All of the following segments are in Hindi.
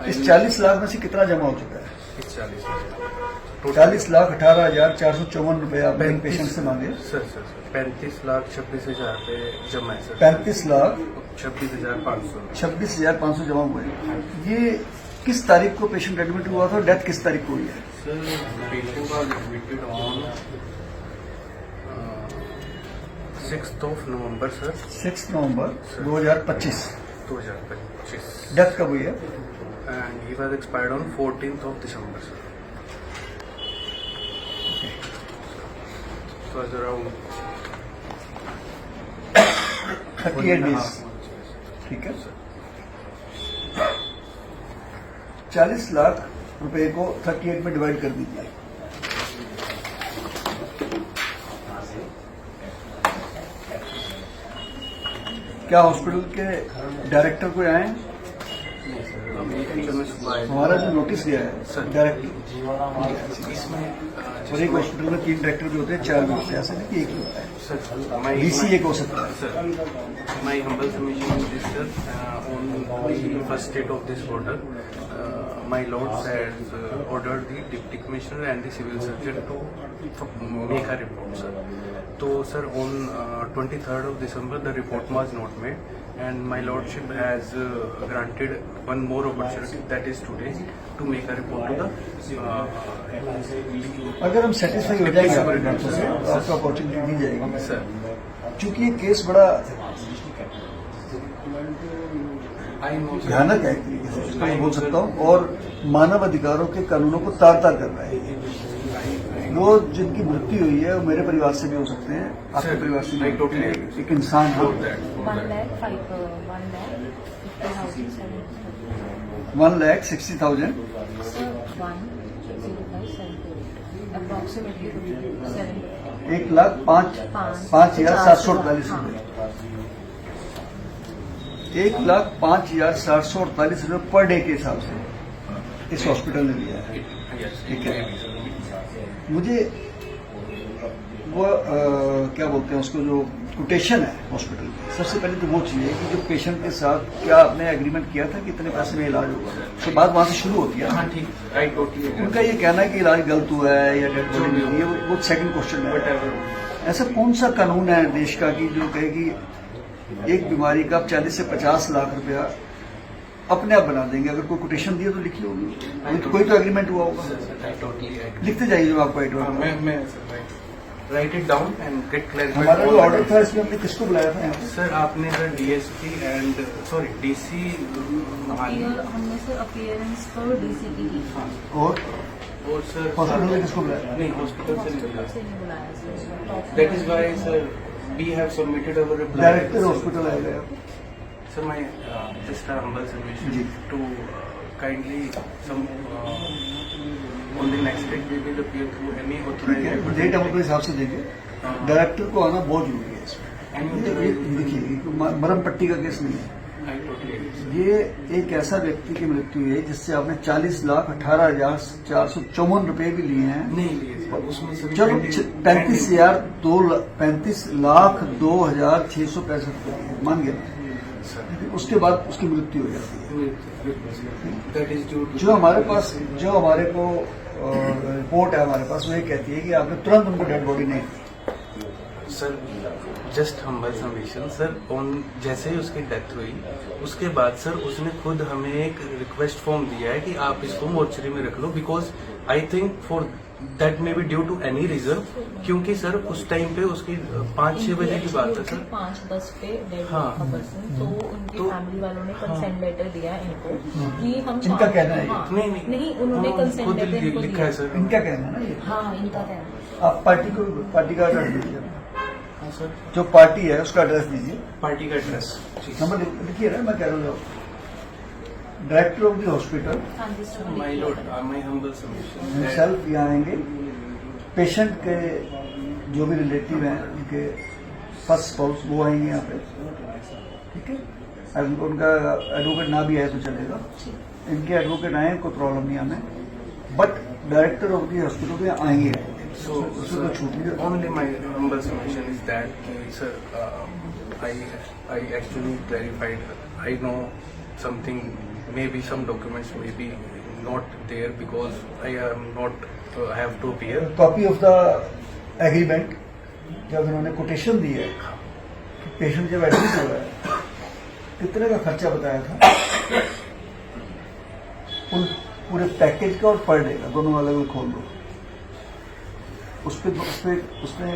इस 40 लाख में से कितना जमा हो चुका है? इस 40 40,18,454 रुपए आपने पेशेंट से मांगे। सर 35,26,000 पे जमा है सर। 35,26,500 26,500 जमा हुए। ये किस तारीख को पेशेंट एडमिट हुआ था और डेथ किस तारीख को हुई है? Sir patient was admitted on 6th of November sir. 6 November 2025। 2025। Death कब हुई है? And he was expired on 14th of December sir। So was around 38 days. ठीक है। 40 लाख रुपए को 38 में डिवाइड कर दीजिए। क्या हॉस्पिटल के डायरेक्टर को आए हैं? हमारा जो नोटिस दिया है डायरेक्टर, इसमें और एक हॉस्पिटल में 3 डायरेक्टर भी होते हैं, 4 भी होते हैं, ऐसा नहीं कि एक ही होता है। सर डीसी एक हो सकता है। Sir, my humble submission is this, sir. On the first date of this order, my lords has ordered the deputy commissioner and the civil surgeon to make a report, sir. So, sir, on 23rd of December, the report was not made, and my lordship has granted one more opportunity, that is today, to make a report to the. अगर हम सेटिस्फाई हो जाएंगे आपकी बातों से तो आपको अपॉर्चुनिटी दी जाएगी। सर, चूंकि ये केस बड़ा I know, sir. भयानक है एक तरीके से, इसको मैं बोल सकता हूँ, और मानव अधिकारों के कानूनों को तार तार कर रहा है। वो जिनकी मृत्यु हुई है वो मेरे परिवार से भी हो सकते हैं, आपके परिवार से भी I हो totally सकते हैं। agree। एक इंसान हो, 1,60,000 1,05,748 रुपए, 1,05,748 रुपए पर डे के हिसाब से इस हॉस्पिटल ने लिया है। Yes, ठीक है। maybe, sir। मुझे वो क्या बोलते हैं उसको, जो कोटेशन है हॉस्पिटल की, सबसे पहले तो वो चाहिए कि जो पेशेंट के साथ क्या आपने एग्रीमेंट किया था कि इतने पैसे में इलाज होगा, उसके बाद वहां से शुरू होती है। हाँ ठीक। I totally agree। उनका ये कहना है कि इलाज गलत हुआ है या डेड बॉडी मिली है, वो सेकंड क्वेश्चन है। Whatever। ऐसा कौन सा कानून है देश का कि जो कहे कि एक बीमारी का 40 से 50 लाख रुपया अपने आप बना देंगे? अगर कोई कोटेशन दिए तो लिखी होगी, कोई तो एग्रीमेंट हुआ होगा। I totally agree। लिखते जाइए जो आपको आइडिया हाँ, होगा। मैं write it down and get clarified. हमारा जो ऑर्डर था इसमें हमने किसको बुलाया था यहाँ पे? सर आपने sir DSP and sorry DC हमने सर अपीयरेंस पर डीसी की दी और सर हॉस्पिटल में किसको बुलाया? नहीं हॉस्पिटल से नहीं हॉस्पिटल से मिला। नहीं बुलाया sir. That is why sir we have submitted our reply. Director hospital आएगा। सर माय जस्ट हम्बल जी। Submission to kindly some on the next day we will appear through any ठीक है, ऑथराइज्ड डेट हम अपने हिसाब से देंगे। डायरेक्टर को आना बहुत जरूरी है इसमें। ये देखिए मरम पट्टी का केस नहीं है, आई टोटली एग्री। ये एक ऐसा व्यक्ति की मृत्यु है जिससे आपने 40,18,454 रुपए भी लिए हैं। नहीं लिए सर उसमें सभी चलो pending- 35,02,665 रुपए मान गया, सर उसके बाद उसकी मृत्यु हो जाती है। दैट इज ड्यू जो हमारे को रिपोर्ट है हमारे पास, वो ये कहती है कि आपने तुरंत उनको डेड बॉडी नहीं दी। Sir just humble submission sir on जैसे ही उसकी डेथ हुई उसके बाद सर उसने खुद हमें एक रिक्वेस्ट फॉर्म दिया है कि आप इसको मोर्चरी में रख लो, because I think for that may be due to any reason, क्योंकि सर उस टाइम पे उसकी 5-6 बजे की बात है सर। 5:10 पे डेड हाँ। हुआ पर्सन, तो उनकी तो- फैमिली वालों ने कंसेंट लेटर दिया इनको कि हम इनका कहना है ये। हाँ, नहीं, नहीं उन्होंने कंसेंट खुद लेटर इनको लिखा है दिया। सर। इनका कहना है ना ये। हाँ इनका कहना है। आप पार्टी का एड्रेस दीजिए, हाँ सर जो पार्टी है उसका एड्रेस दीजिए, पार्टी का एड्रेस नंबर लिखिए ना, मैं कह रहा हूँ डायरेक्टर ऑफ द हॉस्पिटल हाँ जी sir, my lord my humble submission himself यहाँ आएंगे। पेशेंट के जो भी रिलेटिव हैं उनके फर्स्ट स्पाउस वो आएंगे यहाँ पे, ठीक है। अगर उनका एडवोकेट ना भी आए तो चलेगा, इनके एडवोकेट आए कोई प्रॉब्लम नहीं हमें, but director of the hospital में आएंगे। So, उसको तो छूट नहीं only my humble submission is that, sir, I actually clarified. I know something maybe some documents may be not there because I am not have to appear. Copy of the agreement जब उन्होंने कोटेशन दी है, पेशेंट जब एडमिट हुआ है कितने का खर्चा बताया था, पूरे पैकेज का और पर डे का दोनों अलग अलग खोल दो। उसमें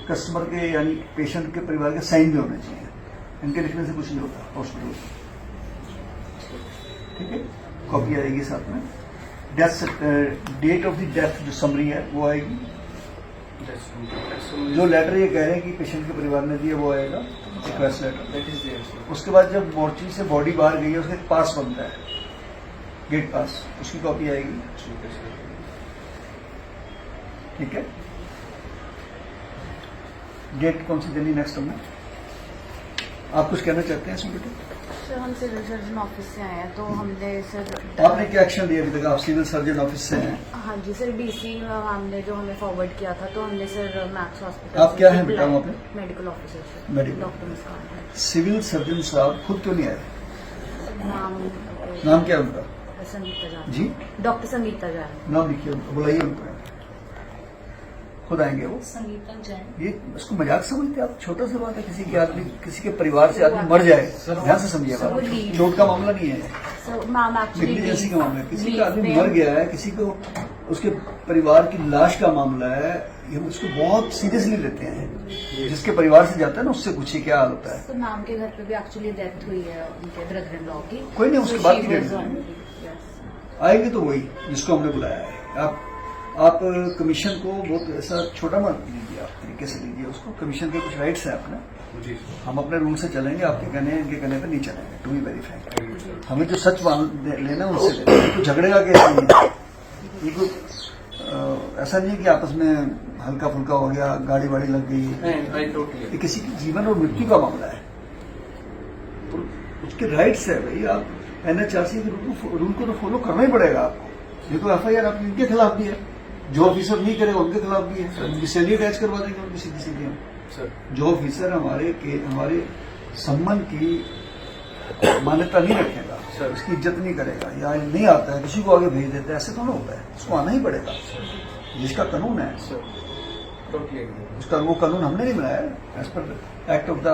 कस्टमर के यानी पेशेंट के परिवार के साइन भी होने चाहिए, इनके लिखने से कुछ नहीं होता हॉस्पिटल। ठीक है, कॉपी आएगी साथ में। डेट ऑफ द डेथ जो समरी है वो आएगी। जो लेटर ये कह रहे हैं कि पेशेंट के परिवार ने दिया वो आएगा, रिक्वेस्ट लेटर। उसके बाद जब मोर्चरी से बॉडी बाहर गई है उसका एक पास बनता है, गेट पास, उसकी कॉपी आएगी। ठीक है, डेट कौन सी देनी नेक्स्ट हमें? आप कुछ कहना चाहते हैं इसमें बेटे? सर हम सिविल सर्जन ऑफिस से आए हैं, तो हमने सर आपने क्या एक्शन लिया अभी तक? आप सिविल सर्जन ऑफिस से हैं। हाँ जी सर, डीसी हमने जो हमें फॉरवर्ड किया था, तो हमने सर मैक्स हॉस्पिटल। आप क्या हैं बेटा वहाँ पे? Medical officer sir, medical. Doctor Muskan है। सिविल सर्जन साहब खुद क्यों नहीं आए? नाम नाम क्या है उनका? संगीता जान जी, डॉक्टर संगीता जान। नाम लिखिए उनका, बुलाइए उनको, खुद आएंगे वो। संगीता जैन। ये उसको मजाक समझते आप? छोटा सा बात है, किसी के आदमी, किसी के परिवार से आदमी मर जाए, ध्यान से समझिएगा, चोट का मामला नहीं है, सर मैम नेग्लिजेंसी का मामला है। किसी का आदमी मर गया है, किसी को उसके परिवार की लाश का मामला है, ये उसको बहुत सीरियसली लेते हैं। जिसके परिवार से जाता है ना, उससे पूछिए क्या हाल होता है। तो मैम के घर पे भी एक्चुअली डेथ हुई है उनके ब्रदर इन लॉ की। कोई नहीं, उसके So बाद she की डेट was on- में yes. आएंगे तो वही जिसको हमने बुलाया है। आप कमीशन को बहुत ऐसा छोटा मत लीजिए, आप तरीके से लीजिए उसको। कमीशन के कुछ राइट्स हैं अपने, जी हम अपने रूल से चलेंगे, आपके कहने इनके कहने पे नहीं चलेंगे। टू बी वेरी फ्रैंक, हमें जो सच लेना है उनसे लेना है। तो झगड़े का केस नहीं है ये, कोई ऐसा नहीं है कि आपस में हल्का फुल्का हो गया, गाड़ी वाड़ी लग गई। आई टोटली ये किसी के जीवन और मृत्यु का मामला है, तो उसके राइट्स है भाई। आप NHRC के रूल को तो फॉलो करना ही पड़ेगा आपको। ये तो FIR आपने इनके खिलाफ भी है, जो ऑफिसर नहीं करेगा उनके खिलाफ भी है, उनकी सैलरी अटैच करवा देंगे उनकी सीधी सीधी हम। सर। जो ऑफिसर हमारे सम्मान की मान्यता नहीं रखेगा, सर। उसकी इज्जत नहीं करेगा या नहीं आता है किसी को आगे भेज देता है, ऐसे तो ना होता है। उसको आना ही पड़ेगा, जिसका कानून है सर, टोटली उसका, वो कानून हमने नहीं बनाया। As per act of the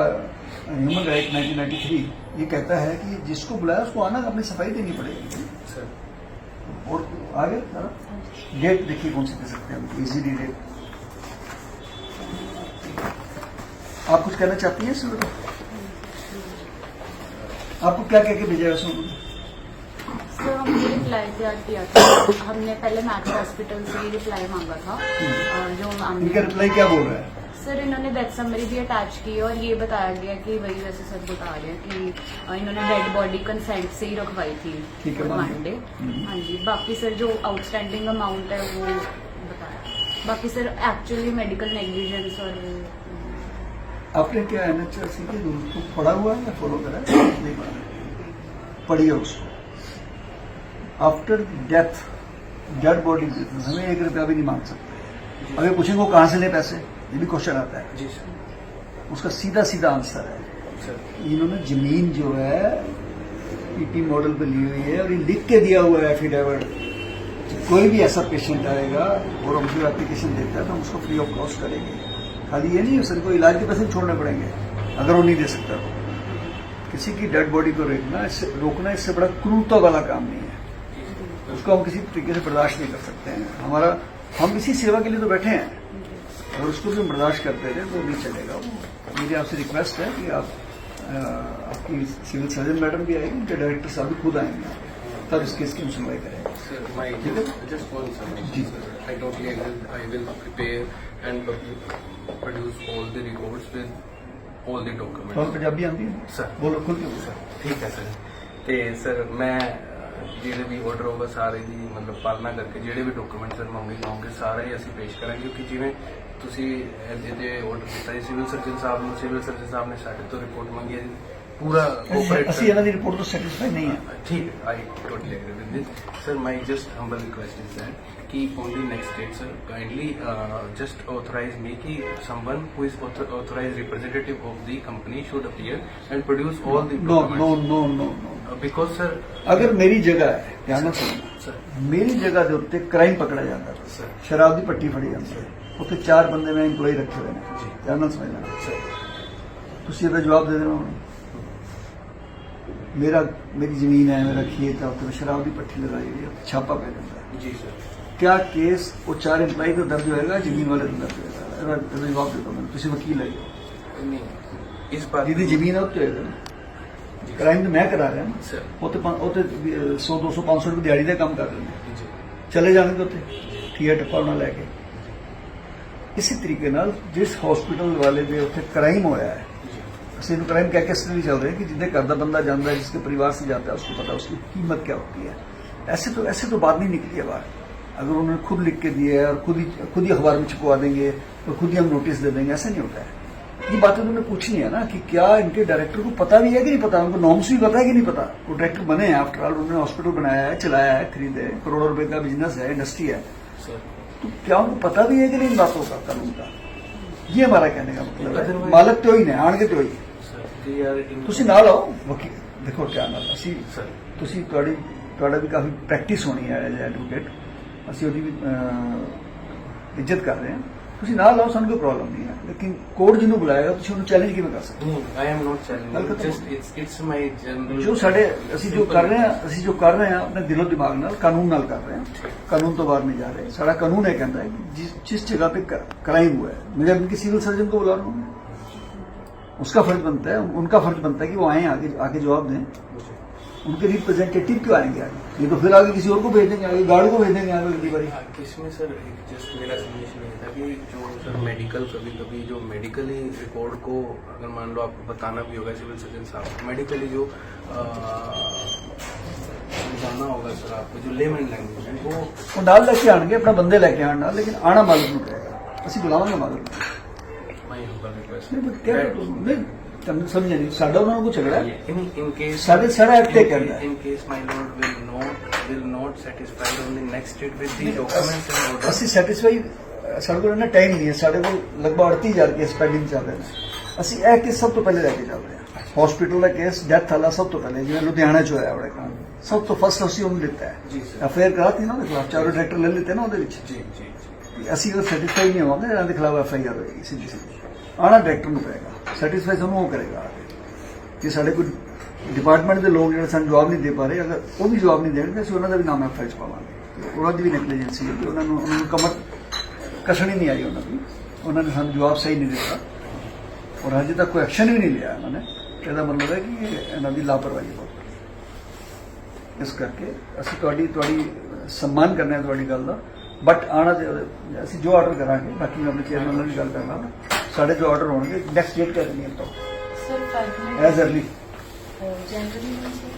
human right 1993 ये कहता है कि जिसको बुलाया उसको आना, अपनी सफाई देनी पड़ेगी। सर। और आगे डेट देखिए कौन सी दे सकते हैं, इजीली डेट। आप कुछ कहना चाहती हैं इसमें? आपको क्या कह के भेजा है उसमें? सर हमने रिप्लाई तैयार किया था, हमने पहले मैक्स हॉस्पिटल से ही रिप्लाई मांगा था। जो इनका रिप्लाई क्या बोल रहा है? सर इन्होंने डेथ समरी भी अटैच की है, और ये बताया गया कि वही वैसे सर बता रहे हैं कि इन्होंने डेड बॉडी कंसेंट से ही रखवाई थी ठीक है, मान मंडे। ली। हाँ जी, बाकी सर जो आउटस्टैंडिंग अमाउंट है वो बताया। बाकी सर एक्चुअली मेडिकल नेग्लिजेंस और आपने क्या NHRC के रूल को पढ़ा हुआ है या फॉलो करा है? नहीं पढ़ा, पढ़िए उसको। आफ्टर डेथ डेड बॉडी हमें 1 रुपया भी नहीं मांग सकते। अभी पूछेंगे वो कहाँ से ले पैसे, ये भी क्वेश्चन आता है। जी सर। उसका सीधा सीधा आंसर है, सर। इन्होंने जमीन जो है PP मॉडल पे ली हुई है और ये लिख के दिया हुआ है एफिडेविट। कोई भी ऐसा पेशेंट आएगा और हमसे एप्लीकेशन देता है तो हम उसको फ्री ऑफ कॉस्ट करेंगे। खाली ये नहीं सर को इलाज के पैसे भी छोड़ने पड़ेंगे अगर वो नहीं दे सकता तो। किसी की डेड बॉडी को रोकना इससे बड़ा क्रूरता वाला काम नहीं है, उसको हम किसी तरीके से बर्दाश्त नहीं कर सकते हैं। हम इसी सेवा के लिए तो बैठे हैं, अगर उसको भी बर्दाश्त करते रहे तो नहीं चलेगा। मेरी आपसे रिक्वेस्ट है कि आपकी सिविल सर्जन मैडम भी आएगी, उनके डायरेक्टर साहब भी खुद आएंगे, तब इस केस की हम सुनवाई करेंगे। Sir, my just one ji. sir. I totally agree. I will prepare and produce all the records with all the और documents. पंजाबी आती है Sir. बोलो, खुल के बोलो। ठीक है सर। ਤੇ ਸਰ ਮੈਂ ਜਿਹੜੇ ਵੀ ਆਰਡਰ ਹੋਗਾ ਸਾਰੇ ਦੀ ਮਤਲਬ ਪਾਲਣਾ ਕਰਕੇ ਜਿਹੜੇ ਵੀ ਡਾਕੂਮੈਂਟ ਸਰ ਮੰਗੇ ਸਾਰੇ ਹੀ ਅਸੀਂ ਪੇਸ਼ ਕਰਾਂਗੇ, ਕਿਉਂਕਿ ਜਿਵੇਂ ਤੁਸੀਂ ਇਹਦੇ ਆਰਡਰ ਕੀਤਾ ਜੀ ਸਿਵਲ ਸਰਜਨ ਸਾਹਿਬ ਨੂੰ, ਸਿਵਲ ਸਰਜਨ ਸਾਹਿਬ ਨੇ ਸਾਡੇ ਤੋਂ ਰਿਪੋਰਟ ਮੰਗੀ ਹੈ ਜੀ, ਪੂਰਾ ਕੋਆਪਰੇਟ ਅਸੀਂ ਇਹਨਾਂ ਦੀ ਰਿਪੋर्ट ਤੋਂ ਸੈਟੀਸਫਾਈ ਨਹੀਂ ਹੈ। ठीक है, I totally agree with this sir. My just humble request is that कि on the next date sir kindly just authorize me कि someone who is authorize representative of the company should appear and produce all the no no no no no because sir अगर मेरी जगह है ध्यान ਨਾਲ ਸੁਣਨਾ सर ਮੇਰੀ ਜਗ੍ਹਾ ਦੇ ਉੱਤੇ ਕ੍ਰਾਈਮ ਪਕੜਿਆ ਜਾਂਦਾ सर ਸ਼ਰਾਬ ਦੀ ਪੱਟੀ ਫੜੀ ਜਾਂਦੀ ਹੈ ਉੱਥੇ 4 ਬੰਦੇ ਮੈਂ EMPLOYE ਰੱਖੇ ਹੋਏ ਨੇ ਜੀ। ਧਿਆਨ ਨਾਲ ਸਮਝਣਾ सर ਤੁਸੀਂ ਇਹਦਾ ਜਵਾਬ ਦੇ ਦੇਣਾ ਹੁਣ मेरी जमीन है मेरा खेत है उत्ते शराब की पट्टी लगाई हुई है छापा पै जाता है जी सर क्या केस वो 4 एम्पलाई तो दर्ज होएगा जमीन वाले तो दर्ज होएगा ਇਹਦਾ ਜਵਾਬ ਦੇ ਦਿਓ ਮੈਨੂੰ ਤੁਸੀਂ ਵਕੀਲ ਹੈ नहीं इस बात ਜਿਹਦੀ ਜ਼ਮੀਨ ਹੈ ਉੱਤੇ ਹੋਏਗਾ ਕ੍ਰਾਈਮ ਤਾਂ ਮੈਂ ਕਰਾ ਰਿਹਾ ਨਾ सर ਉੱਤੇ 100 200 500 ਰੁਪਏ ਦਿਹਾੜੀ ਦਾ ਕੰਮ ਕਰ ਰਹੇ ਨੇ जी ਚਲੇ ਜਾਣਗੇ ਉੱਤੇ ਠੀਆ ਟੱਪਾ ਉਹਨਾਂ ਲੈ ਕੇ ਇਸੇ ਤਰੀਕੇ ਨਾਲ ਜਿਸ ਹਸਪੀਟਲ ਵਾਲੇ ਦੇ ਉੱਤੇ ਕ੍ਰਾਈਮ ਹੋਇਆ ਹੈ ਅਸੀਂ ਨੂੰ क्राइम कह के इसलिए चल रहे हैं कि जिसके घर का बंदा जानता है जिसके परिवार से जाता है उसको पता है उसकी कीमत क्या होती है ऐसे तो बात नहीं निकली है बाहर अगर उन्होंने खुद लिख के दिया है और खुद ही अखबार में छपवा देंगे तो खुद ही हम नोटिस दे देंगे ऐसा नहीं होता है ये बातें उन्होंने पूछनी है ना कि क्या इनके डायरेक्टर को पता भी है कि नहीं पता उनको नॉर्म्स भी पता है कि नहीं पता वो डायरेक्टर बने हैं आफ्टर ऑल उन्होंने हॉस्पिटल बनाया है चलाया है खरीदे करोड़ों रुपए का बिजनेस है इंडस्ट्री है सर तो क्या उनको पता भी है कि नहीं इन बातों का कानून का ये हमारा कहने का मतलब है Otherwise- मालक तो ही ने आण के तो ही सर they are in ਤੁਸੀਂ ਨਾਲ ਆਓ ਵਕੀਲ ਦੇਖੋ ਧਿਆਨ ਨਾਲ ਅਸੀਂ सर ਤੁਸੀਂ ਤੁਹਾਡਾ ਵੀ ਕਾਫੀ ਪ੍ਰੈਕਟਿਸ ਹੋਣੀ ਹੈ ਐਜ਼ ਐਡਵੋਕੇਟ ਅਸੀਂ ਉਹਦੀ ਵੀ ਇੱਜ਼ਤ ਕਰ ਰਹੇ ਹਾਂ ਤੁਸੀਂ ਨਾਲ ਆਓ ਸਾਨੂੰ ਕੋਈ ਪ੍ਰੋਬਲਮ ਨਹੀਂ ਹੈ ਲੇਕਿਨ ਕੋਰਟ ਜਿਹਨੂੰ ਬੁਲਾਏਗਾ ਤੁਸੀਂ ਉਹਨੂੰ ਚੈਲੰਜ ਕਿਵੇਂ ਕਰ ਸਕਦੇ नहीं I am not challenging Welcome. just it's my general ਜੋ ਸਾਡੇ ਅਸੀਂ ਜੋ ਕਰ ਰਹੇ ਹਾਂ ਆਪਣੇ ਦਿਲੋਂ ਦਿਮਾਗ ਨਾਲ ਕਾਨੂੰਨ ਨਾਲ ਕਰ ਰਹੇ ਹਾਂ ਕਾਨੂੰਨ ਤੋਂ ਬਾਹਰ ਨਹੀਂ ਜਾ ਰਹੇ ਸਾਡਾ ਕਾਨੂੰਨ ਇਹ ਕਹਿੰਦਾ ਹੈ कि जिस जगह पे क्राइम हुआ है मैं उनके सिविल सर्जन को बुला रहा हूँ उसका फर्ज बनता है उनका फर्ज बनता है कि वो आए आके जवाब दें उनके रिप्रेजेंटेटिव क्यों आएंगे आगे ये तो फिर आगे किसी और को भेज देंगे आगे गार्ड को भेज देंगे आगे अगली बारी इसमें सर एक जस्ट मेरा सजेशन ये था कि जो सर मेडिकल कभी कभी जो मेडिकली रिकॉर्ड को अगर मान लो आपको बताना भी होगा सिविल सर्जन साहब मेडिकली जो जाना होगा सर आपको जो लेमन लैंग्वेज है वो नाल लेके आएंगे अपना बंदे लेके आना लेकिन आना मालिक ਨੂੰ ਪਏਗਾ ਅਸੀਂ ਬੁਲਾਵਾਂਗੇ ਮਾਲਕ ਨੂੰ my humble request ਨਹੀਂ but क्या नहीं ਤੁਹਾਨੂੰ ਸਮਝ ਨਹੀਂ ਸਾਡਾ ਉਹਨਾਂ ਨੂੰ ਝਗੜਾ ਹੈ in case साढ़े एक्ट कहता है in case my lord will not satisfied on the next date with the documents and orders ਅਸੀਂ ਸੈਟੀਸਫਾਈ ਸਾਡੇ ਕੋਲ ਨਾ ਟਾਈਮ ਨਹੀਂ ਹੈ ਸਾਡੇ ਕੋਲ ਲਗਭਗ 38000 ਕੇਸ ਪੈਂਡਿੰਗ ਚੱਲ ਰਹੇ ਨੇ ਅਸੀਂ ਇਹ ਕੇਸ ਸਭ ਤੋਂ ਪਹਿਲੇ ਲੈ ਕੇ ਚੱਲ ਰਹੇ ਹਾਂ ਹਸਪੀਟਲ ਦਾ ਕੇਸ ਡੈਥ ਵਾਲਾ ਸਭ ਤੋਂ ਪਹਿਲੇ ਜਿਵੇਂ ਲੁਧਿਆਣਾ ਚ ਹੋਇਆ ਬੜਾ ਕੰਮ ਸਭ ਤੋਂ ਫਸਟ ਅਸੀਂ ਉਹਨੂੰ ਲਿੱਤਾ ਹੈ ਜੀ ਸਰ ਅਫੇਅਰ ਕਰਾਤੀ ਨਾ ਉਹਦੇ ਖਿਲਾਫ ਚਾਰੋਂ ਡਾਇਰੈਕਟਰ ਲੈ ਲਿੱਤੇ ਨਾ ਉਹਦੇ ਵਿੱਚ जी जी जी ਅਸੀਂ ਉਹ ਸੈਟੀਸਫਾਈ ਨਹੀਂ ਹੋਵਾਂਗੇ ਇਹਨਾਂ ਦੇ ਖਿਲਾਫ ਐਫਆਈਆਰ ਹੋਏਗੀ ਸਿੱਧੀ ਸਿੱਧੀ ਆਣਾ ਡਾਇਰੈਕਟਰ ਨੂੰ ਪਏਗਾ ਸੈਟੀਸਫਾਈ ਸਾਨੂੰ ਉਹ ਕਰੇਗਾ ਕਿ ਸਾਡੇ ਕੋਈ ਡਿਪਾਰਟਮੈਂਟ ਦੇ ਲੋਕ ਜਿਹੜੇ ਸਾਨੂੰ ਜਵਾਬ ਨਹੀਂ ਦੇ ਪਾ ਰਹੇ ਅਗਰ ਉਹ ਵੀ ਜਵਾਬ ਨਹੀਂ ਦੇਣਗੇ ਅਸੀਂ ਉਹਨਾਂ ਦਾ ਵੀ ਨਾਮ ਐਫਆਈਆਰ 'ਚ ਪਾਵਾਂਗੇ ਉਹਨਾਂ ਦੀ ਵੀ ਨੈਗਲੀਜੈਂਸੀ ਹੈ ਕਿ ਉਹਨਾਂ ਨੂੰ ਕਮਰ ਕਸਣੀ ਨਹੀਂ ਆਈ ਉਹਨਾਂ ਨੇ ਸਾਨੂੰ ਜਵਾਬ ਸਹੀ ਨਹੀਂ ਦਿੱਤਾ ਔਰ ਅਜੇ ਤੱਕ ਕੋਈ ਐਕਸ਼ਨ ਵੀ ਨਹੀਂ ਲਿਆ ਉਹਨਾਂ ਨੇ ਇਹਦਾ ਮਤਲਬ ਹੈ ਕਿ ਇਹਨਾਂ ਦੀ ਲਾਪਰਵਾਹੀ ਹੈ ਇਸ ਕਰਕੇ ਅਸੀਂ ਤੁਹਾਡੀ ਸਨਮਾਨ ਕਰਨਾ ਹੈ ਤੁਹਾਡੀ ਗੱਲ ਦਾ ਬਟ ਆਣਾ ਅਸੀਂ ਜੋ ਆਰਡਰ ਕਰਾਂਗੇ ਬਾਕੀ ਮੈਂ ਆਪਣੇ ਚੇਅਰਮੈਨ ਨਾਲ ਵੀ ਗੱਲ ਕਰਨਾ ਸਾਡੇ ਜੋ ਆਰਡਰ ਹੋਣਗੇ ਨੈਕਸਟ ਡੇਟ ਕਰਨੀ ਹੈ ਤਾਂ sir 5 minute as early January में सर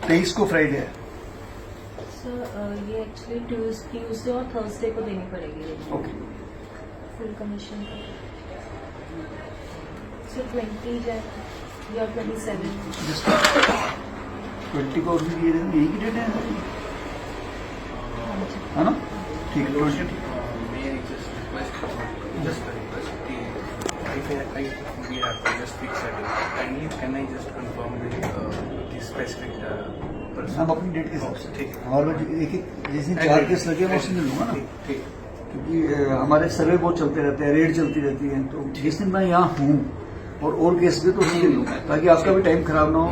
23 को फ्राइडे है सर ये एक्चुअली ट्यूसडे और थर्सडे को देनी पड़ेगी ओके फुल कमीशन सर 20 या 27 20 को भी दिए देंगे यही की डेट है ना ठीक है 20 may I just request a request I we have to just fix that kindly can I just confirm the specific person हम अपनी डेट के हिसाब से ठीक है हमारे एक जिस दिन 4 केस लगे मैं उस दिन लूंगा ना ठीक क्योंकि हमारे सर्वे बहुत चलते रहते हैं रेड चलती रहती है तो जिस दिन मैं यहाँ हूँ और केस भी तो उसी दिन लूंगा ताकि आपका भी टाइम खराब ना हो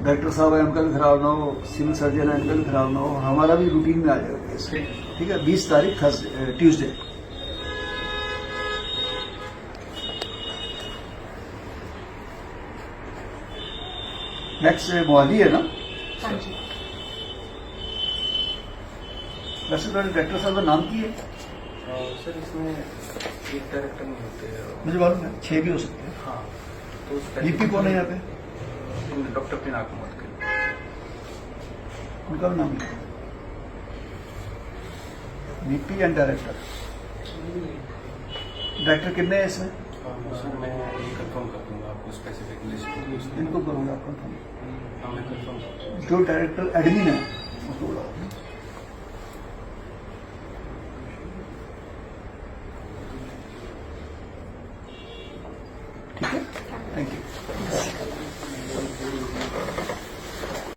डॉक्टर साहब है उनका भी खराब ना हो सिविल सर्जन है उनका भी खराब ना हो हमारा भी रूटीन में आ जाएगा केस ठीक है 20 तारीख ट्यूसडे नेक्स्ट मोहाली है ना हाँ जी वैसे तो डॉक्टर साहब का नाम की है सर इसमें एक डायरेक्टर नहीं होते मुझे मालूम है 6 भी हो सकते हैं हाँ तो डीपी कौन है यहाँ पे डॉक्टर पिनाक मोहम्मद उनका भी नाम है डीपी एंड डायरेक्टर डायरेक्टर कितने हैं इसमें सर मैं ये कंफर्म कर दूंगा आपको स्पेसिफिक लिस्ट इनको करूँगा आप कंफर्म हाँ मैं कंफर्म जो डायरेक्टर एडमिन है उसको बुलाओ ठीक है, थैंक यू।